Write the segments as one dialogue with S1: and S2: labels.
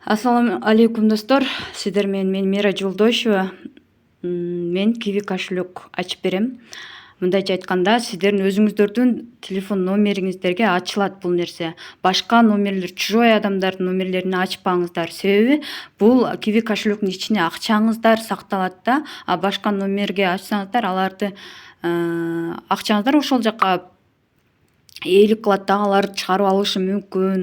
S1: Ассаламу алейкум достор. Сиздер менен мен Мира Жолдошева. Мен Kiwi кошелек ачып берем. Мындайча айтканда, сиздердин өзүңүздөрдүн телефон номериңиздерге ачылат бул нерсе. Башка номерлер, чужой адамдардын номерлерин ачпаңыздар. Себеби бул Kiwi кошелектин ичине акчаңыздар сакталат да, а башка номерге ачсаңыздар, аларды акчаңыздар ошол жака ээлик кылат да, аларды чыгарып алышы мүмкүн.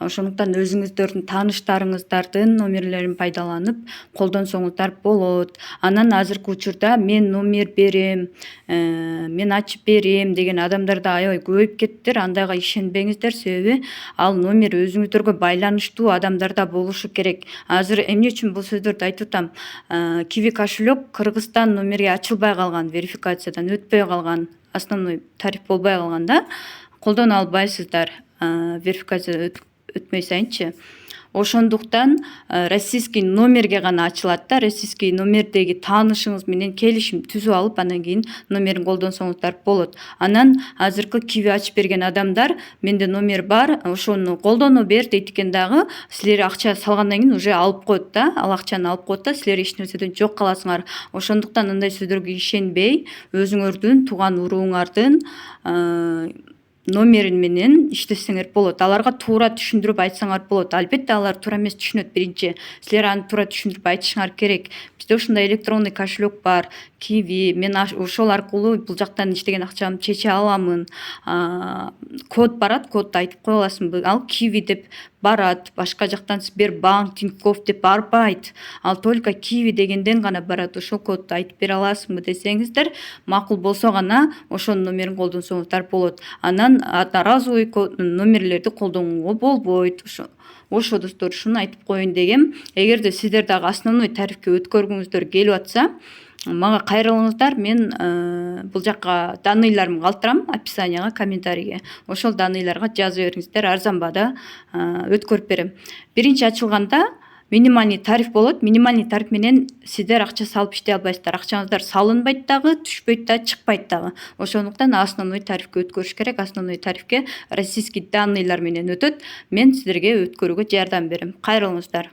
S1: Ошондуктан өзүңүздөрдүн тааныштарыңыздардын номерлерин пайдаланып колдонсоңуздар болот. Анан азыркы учурда мен номер берем, мен ачып берем деген адамдар да аябай көбөйүп кеттиптир. Андайга ишенбеңиздер, себеби ал номер өзүңүздөргө байланыштуу адамдарда болушу керек. Азыр эмне үчүн бул сөздөрдү айтып атам? Kiwi кошелек Кыргызстан номерге ачылбай калган, верификациядан өтпөй калган, основной тариф болбой калган да. Колдоно албайсыздар, верификация өтмөй сайынчы. Ошондуктан российский номерге гана ачылат да. Российский номердеги таанышыңыз менен келишим түзүп алып, анан кийин номерин колдонсоңуздар болот. Анан азыркы Kiwi ачып берген адамдар, менде номер бар, ошону колдоно бер дейт экен дагы, силер акча салгандан кийин уже алып коет да, ал акчаны алып коет да, силер эч нерседен жок каласыңар. Ошондуктан андай сөздөргө ишенбей, өзүңөрдүн тууган урууңардын номерин менен иштесеңер болот. Аларга туура түшүндүрүп айтсаңар болот. Албетте алар туура эмес түшүнөт биринчи. Силер аны туура түшүндүрүп айтышыңар керек. Бизде ушундай электронный кошелек бар, Kiwi. Мен ошол аркылуу бул жактан иштеген акчамды чече аламын. Код барат, кодду айтып кое аласың. Ал Kiwi деп барат. Башка жактан Сбербанк, Тинькофф деп барбайт. Ал только Kiwi дегенден гана барат. Ошол кодду айтып бере аласыңбы десеңиздер, макул болсо гана ошонун номерин колдонсоңуздар болот. Анан разовый номерлерди колдонууга болбойт. Ошо достор, ушуну айтып коеюн дегем. Эгерде сиздер дагы основной тарифке өткөргүңүздөр келип атса, мага кайрылыңыздар. Мен бул жакка данныйларымды калтырам описанияга, комментарийге. Ошол данныйларга жазып бериңиздер, арзан баада өткөрүп берем. Биринчи ачылганда минимальный тариф болот. Минимальный тариф менен сиздер акча салып иштей албайсыздар. Акчаңыздар салынбайт дагы, түшпөйт да, чыкпайт дагы. Ошондуктан основной тарифке өткөрүш керек. Основной тарифке российский данныйлар менен өтөт. Мен сиздерге өткөрүүгө жардам берем. Кайрылыңыздар.